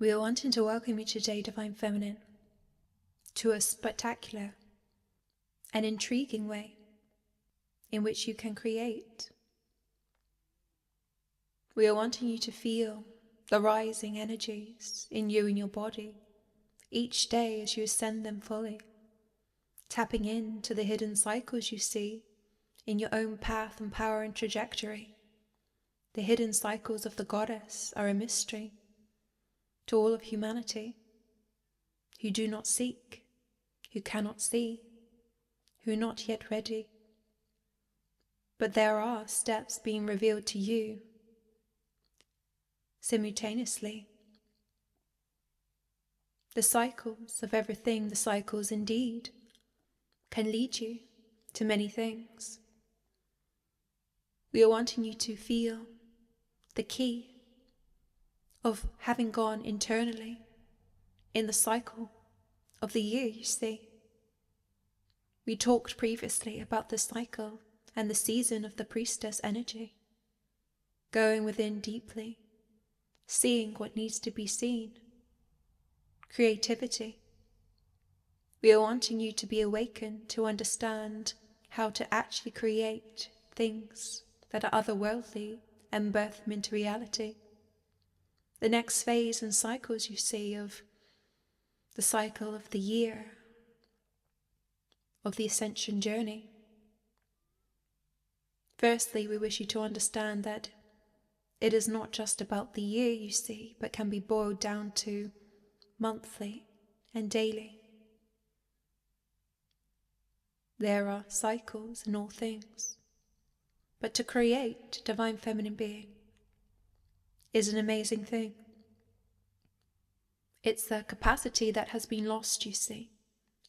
We are wanting to welcome you today, Divine Feminine, to a spectacular and intriguing way in which you can create. We are wanting you to feel the rising energies in you and your body each day as you ascend them fully, tapping into the hidden cycles you see in your own path and power and trajectory. The hidden cycles of the goddess are a mystery to all of humanity who do not seek, who cannot see, who are not yet ready. But there are steps being revealed to you simultaneously. The cycles of everything, the cycles indeed, can lead you to many things. We are wanting you to feel the key of having gone internally in the cycle of the year, you see. We talked previously about the cycle and the season of the priestess energy, going within deeply, seeing what needs to be seen. Creativity. We are wanting you to be awakened to understand how to actually create things that are otherworldly and birth them into reality. The next phase and cycles you see of the cycle of the year, of the Ascension journey. Firstly, we wish you to understand that it is not just about the year you see, but can be boiled down to monthly and daily. There are cycles in all things, but to create Divine Feminine being is an amazing thing. It's the capacity that has been lost, you see.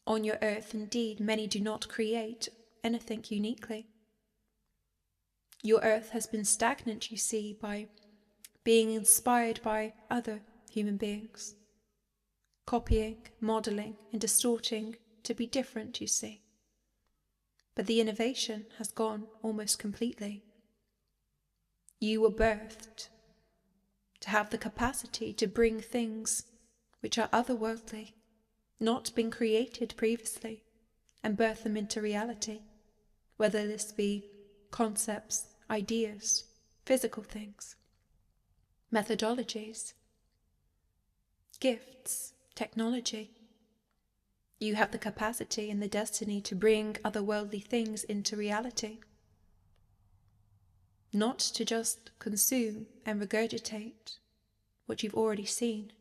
On your earth, indeed, many do not create anything uniquely. Your earth has been stagnant, you see, by being inspired by other human beings, copying, modeling, and distorting to be different, you see. But the innovation has gone almost completely. You were birthed to have the capacity to bring things which are otherworldly, not been created previously, and birth them into reality, whether this be concepts, ideas, physical things, methodologies, gifts, technology. You have the capacity and the destiny to bring otherworldly things into reality, not to just consume and regurgitate what you've already seen.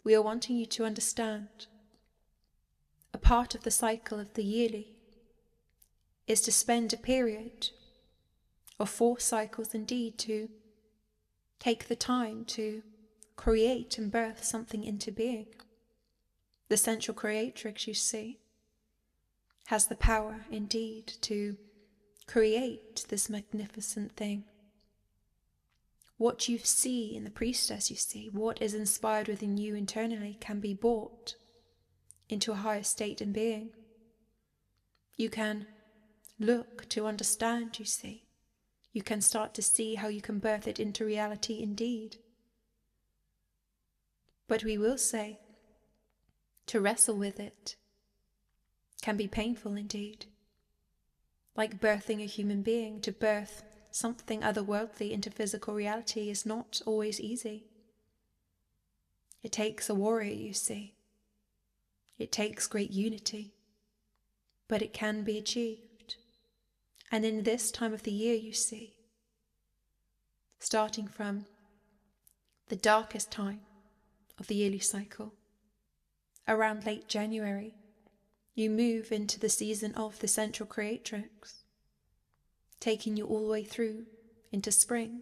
We are wanting you to understand a part of the cycle of the yearly is to spend a period of 4 cycles indeed to take the time to create and birth something into being. The central creatrix, you see, has the power indeed to create this magnificent thing. What you see in the priestess, you see, what is inspired within you internally can be brought into a higher state in being. You can look to understand, you see. You can start to see how you can birth it into reality indeed. But we will say, to wrestle with it can be painful indeed. Like birthing a human being, to birth something otherworldly into physical reality is not always easy. It takes a warrior, you see. It takes great unity, but it can be achieved. And in this time of the year, you see, starting from the darkest time of the yearly cycle, around late January, you move into the season of the central creatrix, taking you all the way through into spring.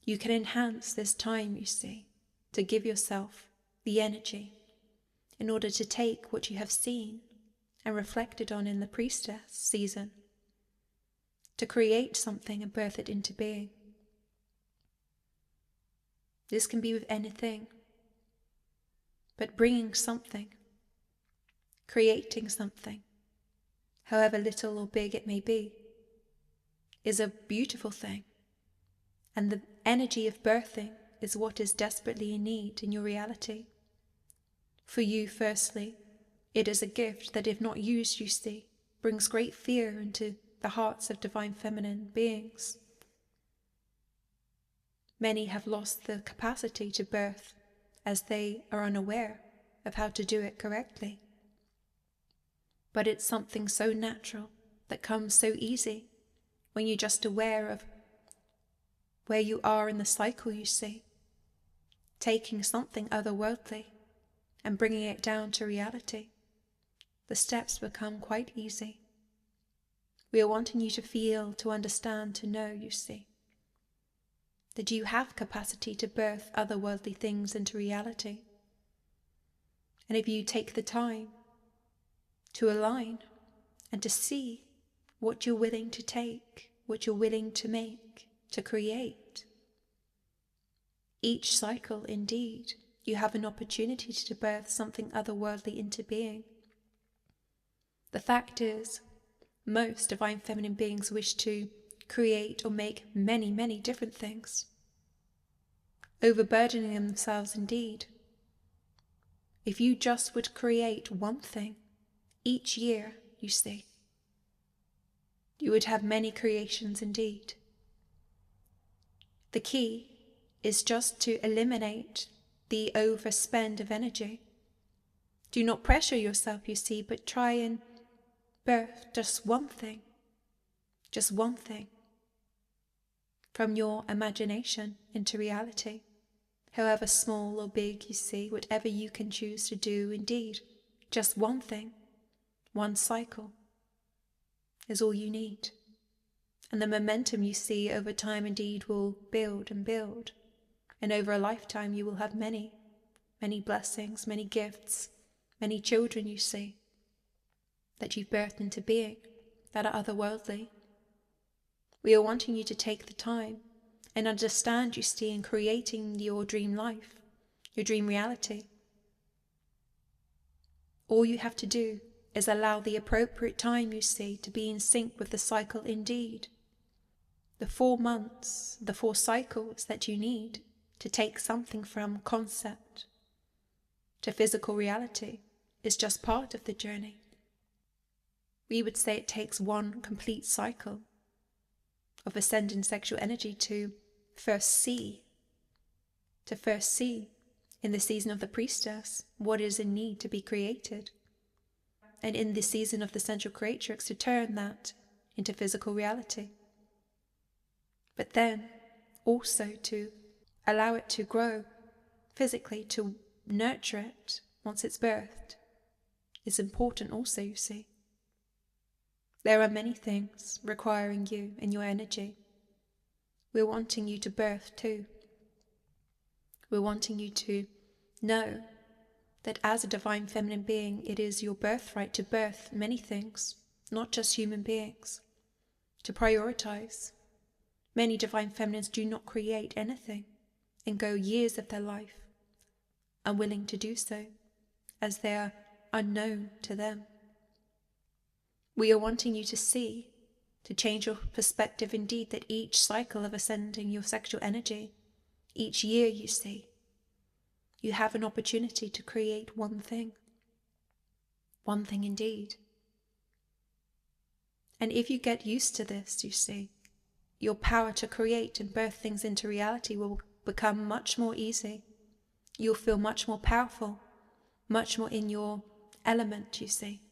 You can enhance this time, you see, to give yourself the energy in order to take what you have seen and reflected on in the priestess season, to create something and birth it into being. This can be with anything, but bringing something, creating something, however little or big it may be, is a beautiful thing, and the energy of birthing is what is desperately in need in your reality. For you, firstly, it is a gift that, if not used, you see, brings great fear into the hearts of divine feminine beings. Many have lost the capacity to birth as they are unaware of how to do it correctly. But it's something so natural that comes so easy when you're just aware of where you are in the cycle, you see, taking something otherworldly and bringing it down to reality. The steps become quite easy. We are wanting you to feel, to understand, to know, you see, that you have capacity to birth otherworldly things into reality. And if you take the time to align and to see what you're willing to take, what you're willing to make, to create, each cycle, indeed, you have an opportunity to birth something otherworldly into being. The fact is, most divine feminine beings wish to create or make many, many different things, overburdening themselves indeed. If you just would create one thing each year, you see, you would have many creations indeed. The key is just to eliminate the overspend of energy. Do not pressure yourself, you see, but try and birth just one thing from your imagination into reality, however small or big, you see, whatever you can choose to do, indeed, just one thing, one cycle is all you need. And the momentum you see over time indeed will build and build, and over a lifetime you will have many, many blessings, many gifts, many children, you see, that you've birthed into being, that are otherworldly. We are wanting you to take the time and understand, you see, in creating your dream life, your dream reality. All you have to do is allow the appropriate time, you see, to be in sync with the cycle indeed. The 4 months, the 4 cycles that you need to take something from concept to physical reality is just part of the journey. We would say it takes one complete cycle of ascending sexual energy to first see in the season of the priestess what is in need to be created, and in the season of the sensual creatrix to turn that into physical reality. But then also to allow it to grow physically, to nurture it once it's birthed, is important also, you see. There are many things requiring you and your energy. We're wanting you to birth too. We're wanting you to know that as a divine feminine being, it is your birthright to birth many things, not just human beings, to prioritize. Many divine feminines do not create anything and go years of their life unwilling to do so, as they are unknown to them. We are wanting you to see, to change your perspective indeed, that each cycle of ascending your sexual energy, each year you see, you have an opportunity to create one thing indeed. And if you get used to this, you see, your power to create and birth things into reality will become much more easy. You'll feel much more powerful, much more in your element, you see.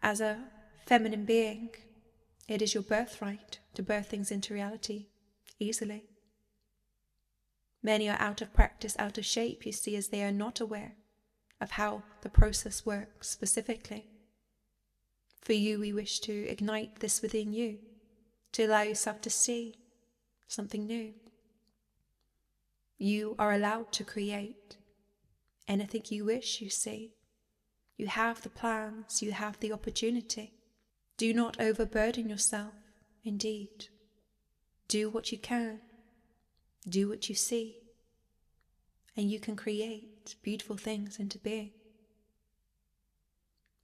As a feminine being, it is your birthright to birth things into reality easily. Many are out of practice, out of shape, you see, as they are not aware of how the process works specifically. For you, we wish to ignite this within you, to allow yourself to see something new. You are allowed to create anything you wish, you see. You have the plans, you have the opportunity. Do not overburden yourself, indeed. Do what you can, do what you see, and you can create beautiful things into being.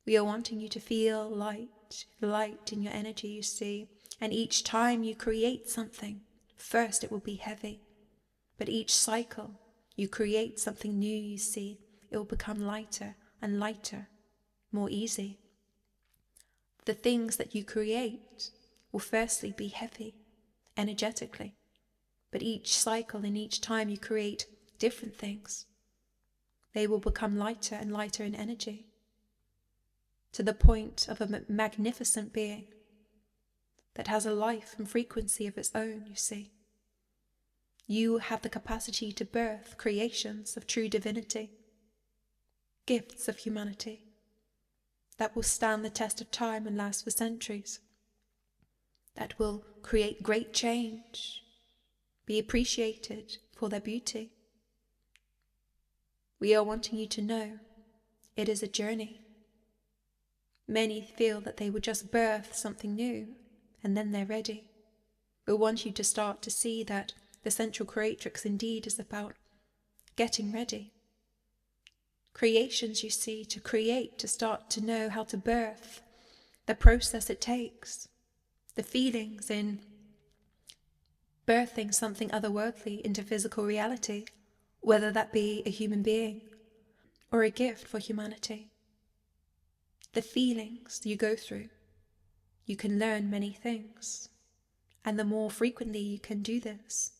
We are wanting you to feel light in your energy, you see, and each time you create something, first it will be heavy, But each cycle, you create something new, you see. It will become lighter and lighter, more easy. The things that you create will firstly be heavy, energetically. But each cycle and each time you create different things, they will become lighter and lighter in energy, to the point of a magnificent being that has a life and frequency of its own, you see. You have the capacity to birth creations of true divinity, gifts of humanity, that will stand the test of time and last for centuries, that will create great change, be appreciated for their beauty. We are wanting you to know it is a journey. Many feel that they would just birth something new and then they're ready. We want you to start to see that the Sensual Creatrix indeed is about getting ready. Creations, you see, to create, to start to know how to birth, the process it takes, the feelings in birthing something otherworldly into physical reality, whether that be a human being or a gift for humanity. The feelings you go through, you can learn many things, and the more frequently you can do this,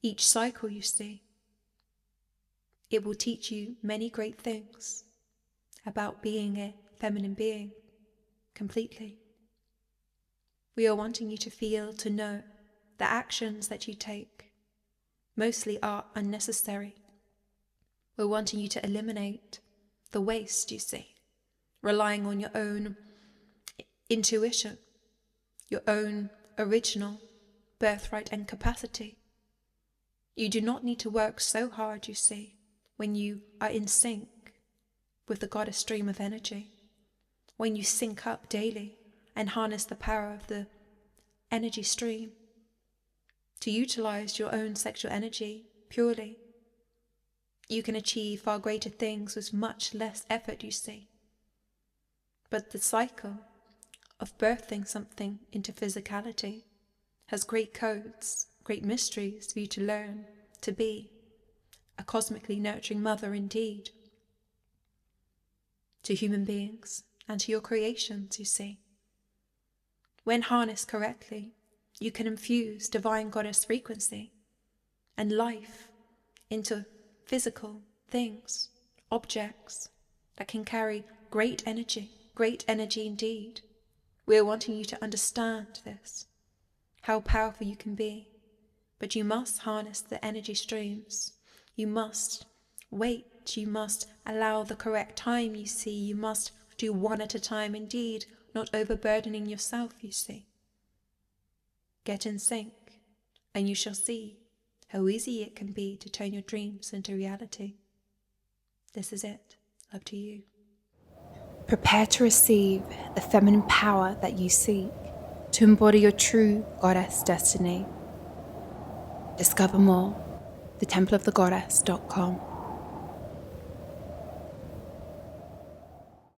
each cycle you see, it will teach you many great things about being a feminine being completely. We are wanting you to feel, to know, the actions that you take mostly are unnecessary. We're wanting you to eliminate the waste, you see, relying on your own intuition, your own original birthright and capacity. You do not need to work so hard, you see, when you are in sync with the goddess stream of energy, when you sync up daily and harness the power of the energy stream to utilize your own sexual energy purely. You can achieve far greater things with much less effort, you see. But the cycle of birthing something into physicality has great codes, great mysteries for you to learn to be a cosmically nurturing mother indeed, to human beings and to your creations, you see. When harnessed correctly, you can infuse divine goddess frequency and life into physical things, objects that can carry great energy indeed. We are wanting you to understand this, how powerful you can be, but you must harness the energy streams. You must wait, you must allow the correct time, you see. You must do one at a time indeed, not overburdening yourself, you see. Get in sync, and you shall see how easy it can be to turn your dreams into reality. This is it. Up to you. Prepare to receive the feminine power that you seek to embody your true goddess destiny. Discover more, thetempleofthegoddess.com.